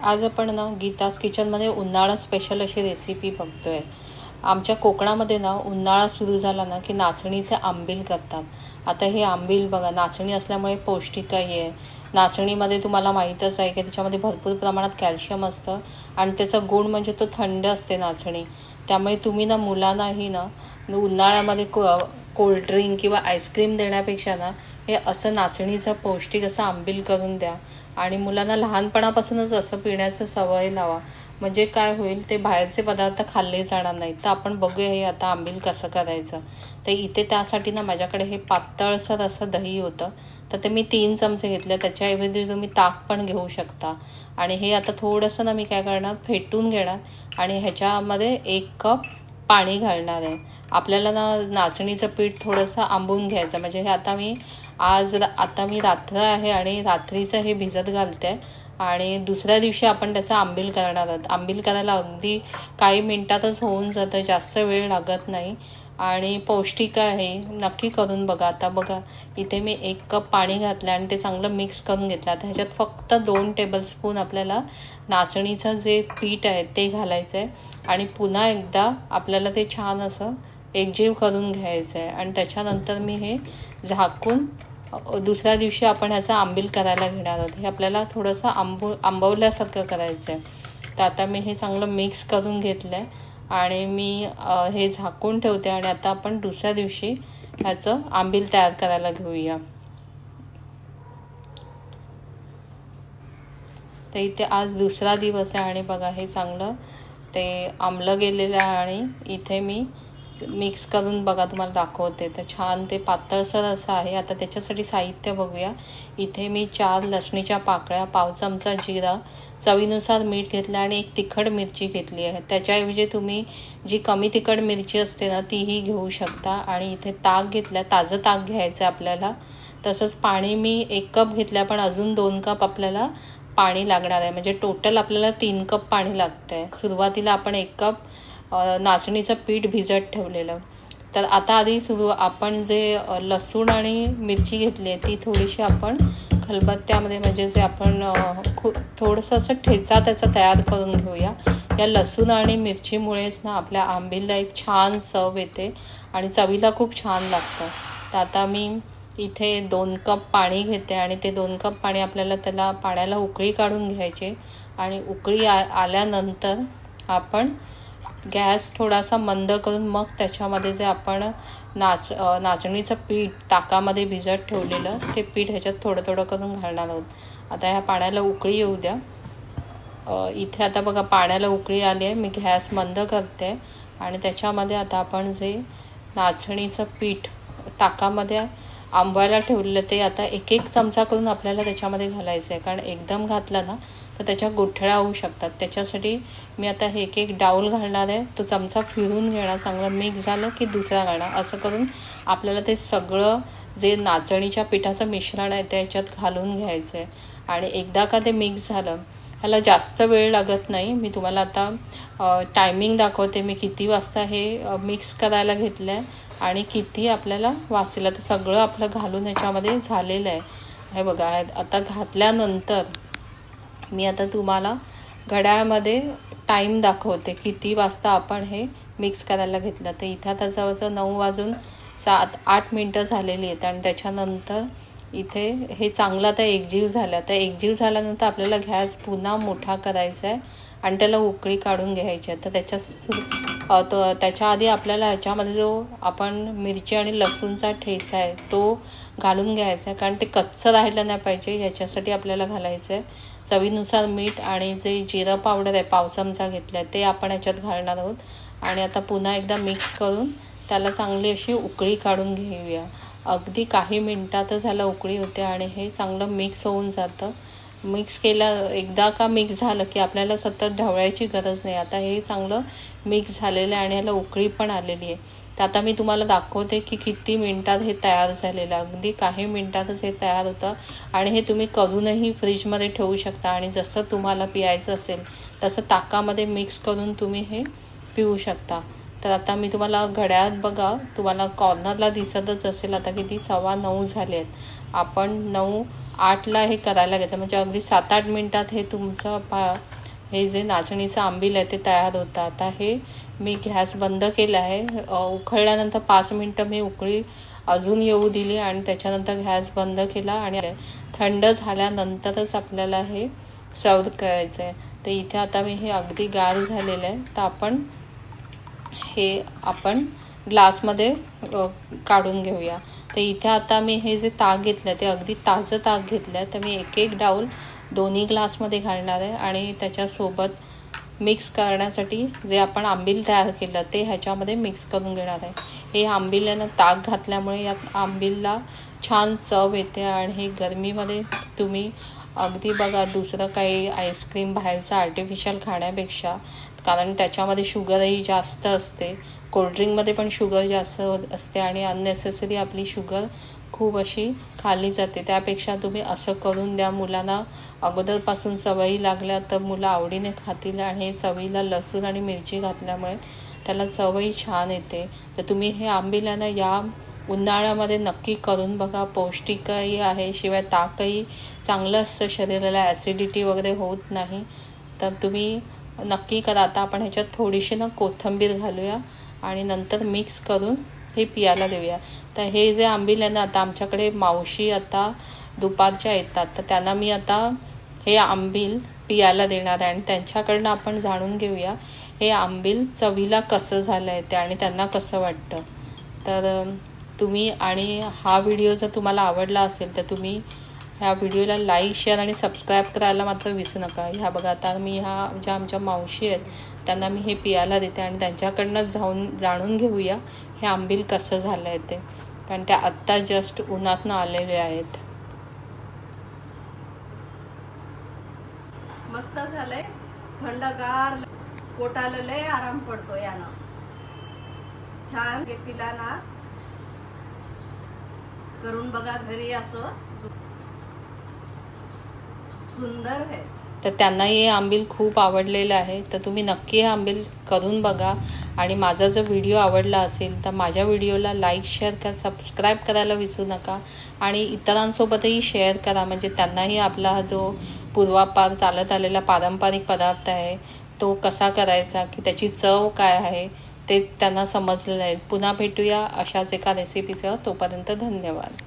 आज आपण ना गीताज किचनमध्ये उन्हाळा स्पेशल अशी रेसिपी बघतोय। आमच्या कोकणामध्ये ना उन्हाळा सुरू झाला ना की नाचणीचे आंबील करतात। आता हे आंबील बघा, नाचणी असल्यामुळे पौष्टिकही आहे। नाचणीमध्ये तुम्हाला माहीतच आहे की त्याच्यामध्ये भरपूर प्रमाणात कॅल्शियम असतं आणि त्याचा गुण म्हणजे तो थंड असते नाचणी। त्यामुळे तुम्ही ना मुलांनाही ना उन्हाळ्यामध्ये कोल्ड्रिंक किंवा आईस्क्रीम देण्यापेक्षा ना हे असं नाचणीचं पौष्टिक असं आंबील करून द्या आणि मुलांना लहानपणापासूनच असं पिण्याचं सवय लावा। म्हणजे काय होईल, ते बाहेरचे पदार्थ खाल्ले जाणार नाहीत। तर आपण बघूया हे आता आंबील कसं करायचं। तर इथे त्यासाठी ना माझ्याकडे हे पातळसर असं दही होतं, तर ते मी 3 चमचे घेतले। त्याच्याऐवजी तुम्ही ताक पण घेऊ शकता। आणि हे आता थोडंसं ना मी काय करणार, फेटून घेणार आणि ह्याच्यामध्ये 1 कप पाणी घालणार आहे। आपल्याला ना नाचणीचं पीठ थोडंसं आंबून घ्यायचं। म्हणजे हे आता मी रात्र आहे आणि रात्रीचं हे भिजत घालते आणि दुसऱ्या दिवशी आपण त्याचं आंबील करणार आहोत। आंबील करायला अगदी काही मिनिटातच होऊन जातं, जास्त वेळ लागत नाही आणि पौष्टिक आहे। नक्की करून बघा। आता बघा, इथे मी 1 कप पाणी घातलं आणि ते चांगलं मिक्स करून घेतलं। आता ह्याच्यात फक्त 2 टेबलस्पून आपल्याला नाचणीचं जे पीठ आहे ते घालायचं आहे आणि पुन्हा एकदा आपल्याला ते छान असं एकजीव करून घ्यायचं आहे। आणि त्याच्यानंतर मी हे झाकून दुसऱ्या दिवशी आपण ह्याचा आंबील करायला घेणार आहोत। हे आपल्याला थोडंसं आंबवल्यासारखं करायचं आहे। तर आता मी हे चांगलं मिक्स करून घेतलं आहे आणि मी हे झाकून ठेवते आणि आता आपण दुसऱ्या दिवशी ह्याचं आंबील तयार करायला घेऊया। तर इथे आज दुसरा दिवस आहे आणि बघा हे चांगलं ते आंबलं गेलेलं आहे आणि इथे मी मिक्स करून बघा तुम्हाला दाखवते। तर छान ते पातळसर असं आहे। आता त्याच्यासाठी साहित्य बघूया। इथे मी 4 लसणीच्या पाकळ्या, पाव चमचा जिरा, चवीनुसार मीठ घेतलं आणि 1 तिखट मिरची घेतली आहे। त्याच्याऐवजी तुम्ही जी कमी तिखट मिरची असते ना तीही घेऊ शकता। आणि इथे ताक घेतलं, ताजं ताक घ्यायचं आपल्याला। तसंच पाणी मी 1 कप घेतलं, पण अजून 2 कप आपल्याला पाणी लागणार आहे। म्हणजे टोटल आपल्याला 3 कप पाणी लागतं आहे। सुरुवातीला आपण 1 कप नाचणीचं पीठ भिजत ठेवलेलं। तर आता आधी आपण जे लसूण आणि मिरची घेतली आहे ती थोडीशी आपण खलबत्त्यामध्ये, म्हणजे जे आपण थोडंसं असं ठेचा त्याचा तयार करून घेऊया। या लसूण आणि मिरचीमुळेच ना आपल्या आंबीलला एक छान चव येते आणि चवीला खूप छान लागतं। तर आता मी इथे 2 कप पाणी घेते आणि ते 2 कप पाणी आपल्याला त्याला पाण्याला उकळी काढून घ्यायची आणि उकळी आल्यानंतर आपण गॅस थोडासा मंद करून मग त्याच्यामध्ये जे आपण नाचणीचं पीठ ताकामध्ये भिजत ठेवलेलं ते पीठ ह्याच्यात थोडं थोडं करून घालणार आहोत। आता ह्या पाण्याला उकळी येऊ द्या। इथे आता बघा पाण्याला उकळी आली आहे। मी गॅस मंद करते आणि त्याच्यामध्ये आता आपण जे नाचणीचं पीठ ताकामध्ये आंबवायला ठेवलेलं ते आता 1-1 चमचा करून आपल्याला त्याच्यामध्ये घालायचं आहे। कारण एकदम घातलं ना तर त्याच्या गुठळ्या होऊ शकतात। त्याच्यासाठी मी आता हे 1-1 डाऊल घालणार आहे। तो चमचा फिरून घेणार, चांगलं मिक्स झालं की दुसरा घालणार। असं करून आपल्याला ते सगळं जे नाचणीच्या पिठाचं मिश्रण आहे त्याच्यात घालून घ्यायचं आहे। आणि एकदा का ते मिक्स झालं, ह्याला जास्त वेळ लागत नाही। मी तुम्हाला आता टायमिंग दाखवते, मी किती वाजता हे मिक्स करायला घेतलं आहे आणि किती आपल्याला वाचलं। तर सगळं आपलं घालून ह्याच्यामध्ये झालेलं आहे। हे बघा, आता घातल्यानंतर मी आता तुम्हाला घड्याळामध्ये टाईम दाखवते किती वाजता आपण हे मिक्स करायला घेतलं। तर इथं आता जवळजवळ 9 वाजून 7-8 मिनटं झालेली आहेत आणि त्याच्यानंतर इथे हे चांगलं आता एकजीव झालं। तर एकजीव झाल्यानंतर आपल्याला गॅस पुन्हा मोठा करायचा आहे आणि त्याला उकळी काढून घ्यायची आहे। तर त्याच्या आधी आपल्याला ह्याच्यामध्ये जो आपण मिरची आणि लसूणचा ठेचा आहे तो घालून घ्यायचा आहे, कारण ते कच्चं राहिलं नाही पाहिजे याच्यासाठी आपल्याला घालायचं आहे। चवीनुसार मीठ आणि जे जिरं पावडर आहे पाव चमचा घेतलं आहे ते आपण ह्याच्यात घालणार आहोत। आणि आता पुन्हा एकदा मिक्स करून त्याला चांगली अशी उकळी काढून घेऊया। अगदी काही मिनटातच ह्याला उकळी होते आणि हे चांगलं मिक्स होऊन जातं। मिक्स एकदा का मिक्स झालं की आपल्याला सतत ढवळायची गरज नाही। आता हे चांगलं मिक्स झालेलं आहे आणि ह्याला उकळी पण आलेली आहे। तर आता मी तुम्हाला दाखवते की किती मिनटात हे तयार झालेलं। अगदी काही मिनटातच हे तयार होतं आणि हे तुम्ही करूनही फ्रीजमध्ये ठेवू शकता आणि जसं तुम्हाला पियायचं असेल तसं ताकामध्ये मिक्स करून तुम्ही हे पिऊ शकता। तर आता मी तुम्हाला घड्याळात बघा, तुम्हाला कॉर्नरला दिसतच असेल आता किती 9:15 झाले आहेत। आपण 9 8ला हे करायला घेतं, म्हणजे अगदी 7-8 मिनटात हे तुमचं हे जे नाचणीचं आंबील आहे ते तयार होतं. आता हे मी गॅस बंद केला आहे. उकळल्यानंतर 5 मिनटं मी उकळी अजून येऊ दिली आणि त्याच्यानंतर गॅस बंद केला आणि थंड झाल्यानंतरच आपल्याला हे सर्व करायचं आहे. तर इथे आता मी हे अगदी गार झालेलं आहे. तर आपण ग्लासमध्ये काढून घेऊया. तर इथे आता मी हे जे ताक घेतलं ते अगदी ताजं ताक घेतलं आहे. तर मी एक डाऊल दोन्ही ग्लासमध्ये घालणार आहे आणि त्याच्यासोबत मिक्स करण्यासाठी जे आपण आंबील तयार केलं ते ह्याच्यामध्ये मिक्स करून घेणार आहे. हे आंबीलानं ताक घातल्यामुळे या आंबीलला छान चव येते आणि हे गरमीमध्ये तुम्ही अगदी बघा दुसरं काही आईस्क्रीम बाहेरचं आर्टिफिशियल खाण्यापेक्षा, कारण त्याच्यामध्ये शुगरही जास्त असते, कोल्ड्रिंकमध्ये पण शुगर जास्त असते आणि अननेसेसरी आपली शुगर खूप अशी खाली जाते. त्यापेक्षा तुम्ही असं करून द्या. मुलांना अगोदरपासून सवयी लागल्या तर मुलं आवडीने खातील आणि चवीला लसूण आणि मिरची घातल्यामुळे त्याला चवही छान येते. तर तुम्ही हे आंबीलानं या उन्हाळ्यामध्ये नक्की करून बघा. पौष्टिकही आहे, शिवाय ताकही चांगलं असतं शरीराला, ॲसिडिटी वगैरे होत नाही. तर तुम्ही नक्की करा. आता आपण ह्याच्यात थोडीशी कोथिंबीर घालूया आणि नंतर मिक्स करून हे पियाला देऊया. तर हे जे आंबील आहे ना, आता आमच्याकडे मावशी आता दुपारच्या येतात, तर त्यांना मी आता हे आंबील पियाला देणार आहे आणि त्यांच्याकडनं आपण जाणून घेऊया हे आंबील चवीला कसं झालं आहे ते आणि त्यांना कसं वाटतं. तर तुम्ही आणि हा व्हिडिओ जर तुम्हाला आवडला असेल तर तुम्ही ह्या व्हिडिओला लाईक, शेअर आणि सबस्क्राईब करायला मात्र विसरू नका. ह्या बघा आता मी ज्या आमच्या मावशी आहेत त्यांना मी हे पियाला देते आणि त्यांच्याकडनं जाणून घेऊया हे आंबील कसं झालं आहे ते, कारण त्या आत्ता जस्ट उन्हातनं आलेले आहेत. मस्त झालंय, थंडगार, पोटाला लय आराम पडतो यानं. छान पिला ना, करून बघा घरी, असं सुंदर आहे. तर त्यांनाही हे आंबील खूप आवडलेलं आहे. तर तुम्ही नक्की हे आंबील करून बघा आणि माझा जर व्हिडिओ आवडला असेल तर माझ्या व्हिडिओला लाईक, शेअर सबस्क्राईब करायला विसरू नका आणि इतरांसोबतही शेअर करा, म्हणजे त्यांनाही आपला हा जो पूर्वापार चालत आलेला पारंपरिक पदार्थ आहे तो कसा करायचा, की त्याची चव काय आहे ते त्यांना समजलेलं आहे. पुन्हा भेटूया अशाच एका रेसिपीसह. तोपर्यंत धन्यवाद.